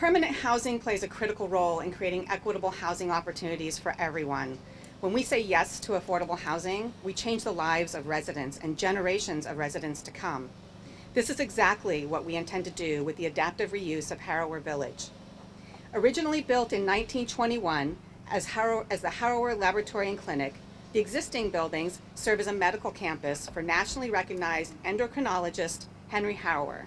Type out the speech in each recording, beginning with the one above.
Permanent housing plays a critical role in creating equitable housing opportunities for everyone. When we say yes to affordable housing, we change the lives of residents and generations of residents to come. This is exactly what we intend to do with the adaptive reuse of Harrower Village. Originally built in 1921 as the Harrower Laboratory and Clinic, the existing buildings serve as a medical campus for nationally recognized endocrinologist Henry Harrower.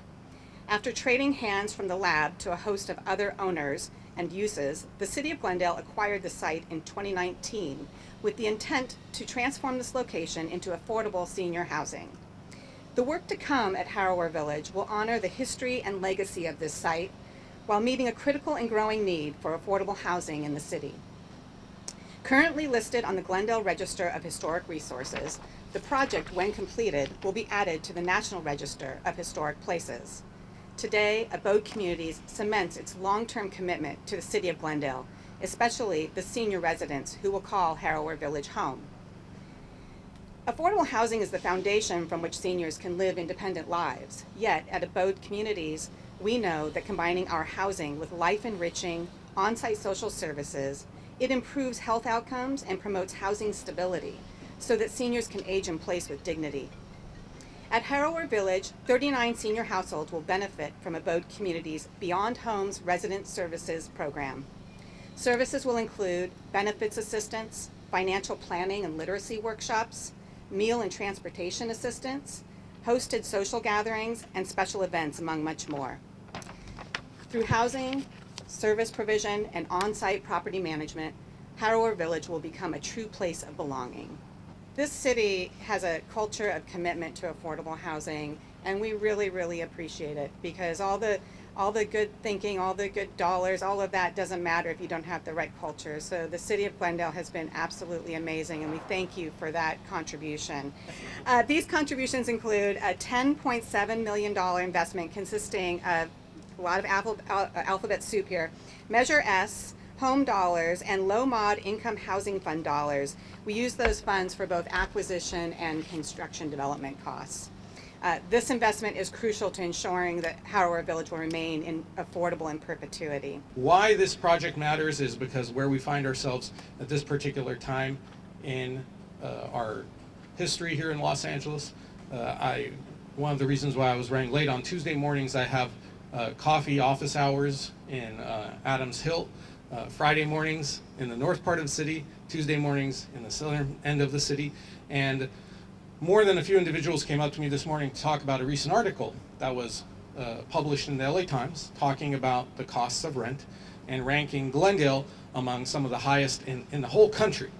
After trading hands from the lab to a host of other owners and uses, the City of Glendale acquired the site in 2019 with the intent to transform this location into affordable senior housing. The work to come at Harrower Village will honor the history and legacy of this site while meeting a critical and growing need for affordable housing in the city. Currently listed on the Glendale Register of Historic Resources, the project, when completed, will be added to the National Register of Historic Places. Today, Abode Communities cements its long-term commitment to the City of Glendale, especially the senior residents who will call Harrower Village home. Affordable housing is the foundation from which seniors can live independent lives. Yet, at Abode Communities, we know that combining our housing with life-enriching, on-site social services, it improves health outcomes and promotes housing stability so that seniors can age in place with dignity. At Harrower Village, 39 senior households will benefit from Abode Communities' Beyond Homes Resident Services program. Services will include benefits assistance, financial planning and literacy workshops, meal and transportation assistance, hosted social gatherings, and special events, among much more. Through housing, service provision, and on-site property management, Harrower Village will become a true place of belonging. This city has a culture of commitment to affordable housing, and we really, really appreciate it because all the good thinking, all the good dollars, all of that doesn't matter if you don't have the right culture. So the City of Glendale has been absolutely amazing, and we thank you for that contribution. These contributions include a $10.7 million investment consisting of a lot of alphabet soup here, Measure S, home dollars, and low mod income housing fund dollars. We use those funds for both acquisition and construction development costs. This investment is crucial to ensuring that Harrower Village will remain affordable in perpetuity. Why this project matters is because where we find ourselves at this particular time in our history here in Los Angeles. One of the reasons why I was running late on Tuesday mornings, I have coffee office hours in Adams Hill, Friday mornings in the north part of the city, Tuesday mornings in the southern end of the city, and more than a few individuals came up to me this morning to talk about a recent article that was published in the LA Times talking about the costs of rent and ranking Glendale among some of the highest in the whole country.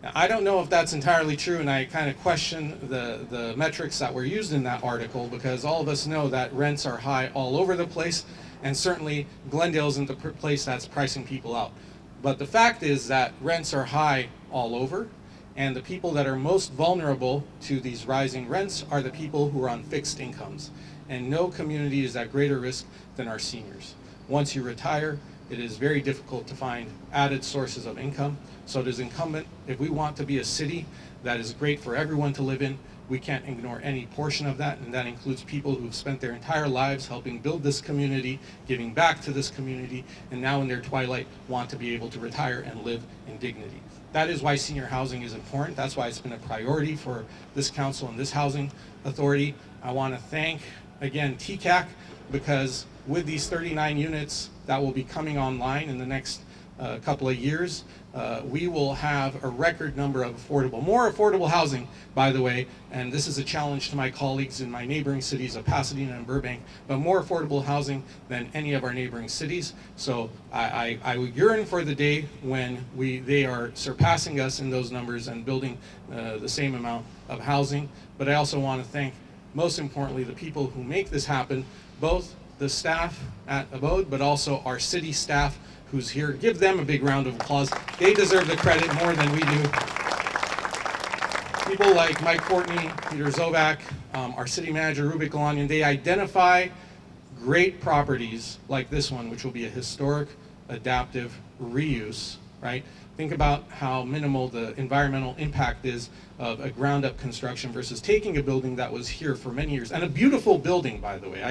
Now, I don't know if that's entirely true, and I kind of question the metrics that were used in that article because all of us know that rents are high all over the place, and certainly Glendale isn't the place that's pricing people out. But the fact is that rents are high all over, and the people that are most vulnerable to these rising rents are the people who are on fixed incomes. And no community is at greater risk than our seniors. Once you retire, it is very difficult to find added sources of income. So it is incumbent, if we want to be a city that is great for everyone to live in, we can't ignore any portion of that, and that includes people who've spent their entire lives helping build this community, giving back to this community, and now in their twilight want to be able to retire and live in dignity. That is why senior housing is important. That's why it's been a priority for this council and this housing authority. I want to thank, again, TCAC, because with these 39 units that will be coming online in the next couple of years, we will have a record number of more affordable housing, by the way, and this is a challenge to my colleagues in my neighboring cities of Pasadena and Burbank, but more affordable housing than any of our neighboring cities. So I yearn for the day when they are surpassing us in those numbers and building the same amount of housing. But I also want to thank, most importantly, the people who make this happen, both the staff at Abode, but also our city staff who's here. Give them a big round of applause. They deserve the credit more than we do. People like Mike Courtney, Peter Zovac, our city manager, Rubik Galanian, they identify great properties like this one, which will be a historic adaptive reuse right? Think about how minimal the environmental impact is of a ground-up construction versus taking a building that was here for many years, and a beautiful building, by the way.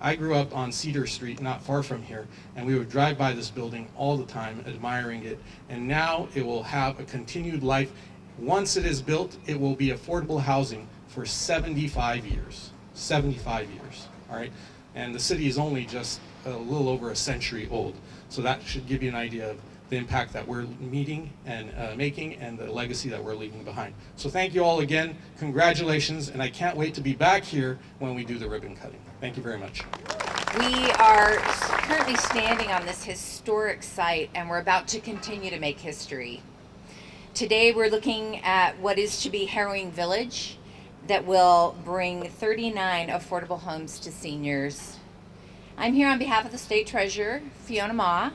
I grew up on Cedar Street, not far from here, and we would drive by this building all the time, admiring it. And now it will have a continued life. Once it is built, it will be affordable housing for 75 years. 75 years, all right? And the city is only just a little over a century old. So that should give you an idea of the impact that we're meeting and making, and the legacy that we're leaving behind. So thank you all again. Congratulations, and I can't wait to be back here when we do the ribbon cutting. Thank you very much. We are currently standing on this historic site, and we're about to continue to make history. Today we're looking at what is to be Harrower Village that will bring 39 affordable homes to seniors. I'm here on behalf of the State Treasurer, Fiona Ma,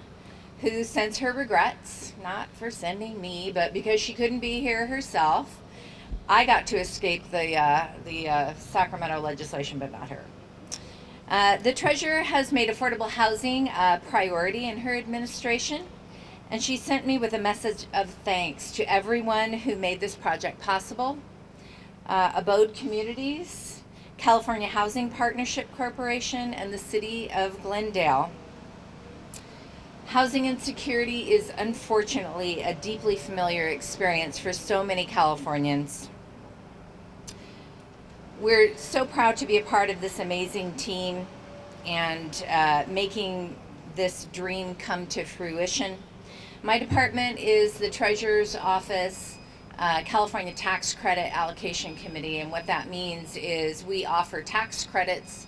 who sends her regrets, not for sending me, but because she couldn't be here herself. I got to escape the Sacramento legislation, but not her. The Treasurer has made affordable housing a priority in her administration, and she sent me with a message of thanks to everyone who made this project possible. Abode Communities, California Housing Partnership Corporation, and the City of Glendale. Housing insecurity is unfortunately a deeply familiar experience for so many Californians. We're so proud to be a part of this amazing team and making this dream come to fruition. My department is the Treasurer's Office California Tax Credit Allocation Committee, and what that means is we offer tax credits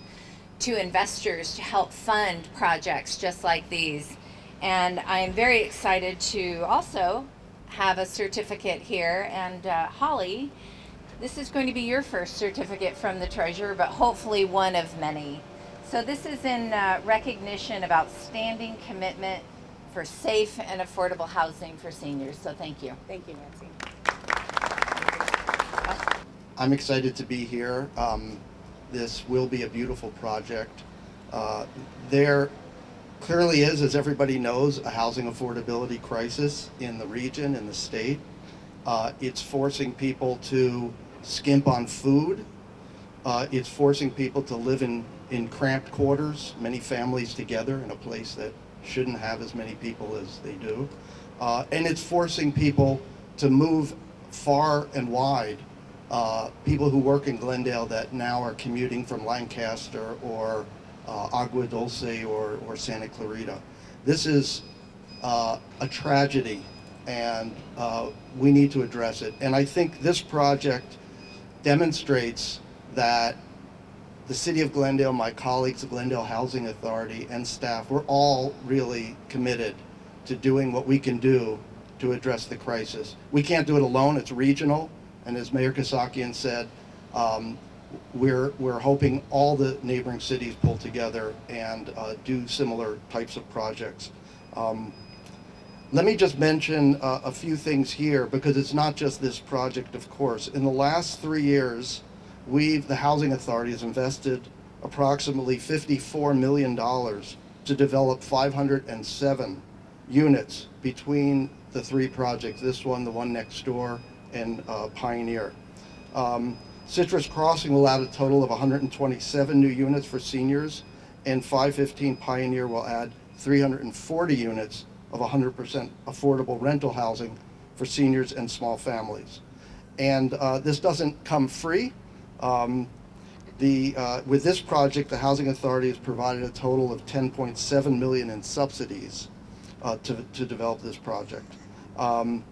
to investors to help fund projects just like these. And I'm very excited to also have a certificate here. And Holly, this is going to be your first certificate from the Treasurer, but hopefully one of many. So this is in recognition of outstanding commitment for safe and affordable housing for seniors. So thank you. Thank you, Nancy. I'm excited to be here. This will be a beautiful project. There clearly is, as everybody knows, a housing affordability crisis in the region, in the state. It's forcing people to skimp on food. It's forcing people to live in cramped quarters, many families together in a place that shouldn't have as many people as they do. And it's forcing people to move far and wide. People who work in Glendale that now are commuting from Lancaster or Agua Dulce or Santa Clarita. This is a tragedy, and we need to address it. And I think this project demonstrates that the City of Glendale, my colleagues, the Glendale Housing Authority, and staff, we're all really committed to doing what we can do to address the crisis. We can't do it alone, it's regional, and as Mayor Kasakian said, we're hoping all the neighboring cities pull together and do similar types of projects. Let me just mention a few things here, because it's not just this project, of course. In the last 3 years, the Housing Authority has invested approximately $54 million to develop 507 units between the three projects, this one, the one next door, and Pioneer. Citrus Crossing will add a total of 127 new units for seniors, and 515 Pioneer will add 340 units of 100% affordable rental housing for seniors and small families. And this doesn't come free. With this project, the Housing Authority has provided a total of $10.7 million in subsidies to develop this project. I'm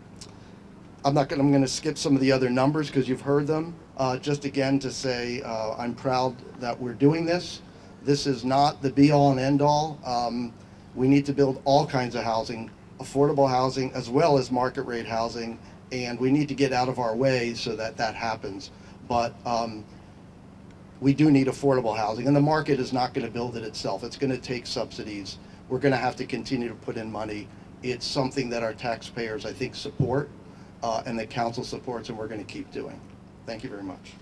going to skip some of the other numbers because you've heard them. Just again to say I'm proud that we're doing this. This is not the be-all and end-all. We need to build all kinds of housing, affordable housing as well as market rate housing, and we need to get out of our way so that that happens. But we do need affordable housing, and the market is not going to build it itself. It's going to take subsidies. We're going to have to continue to put in money. It's something that our taxpayers, I think, support, and that council supports, and we're going to keep doing. Thank you very much.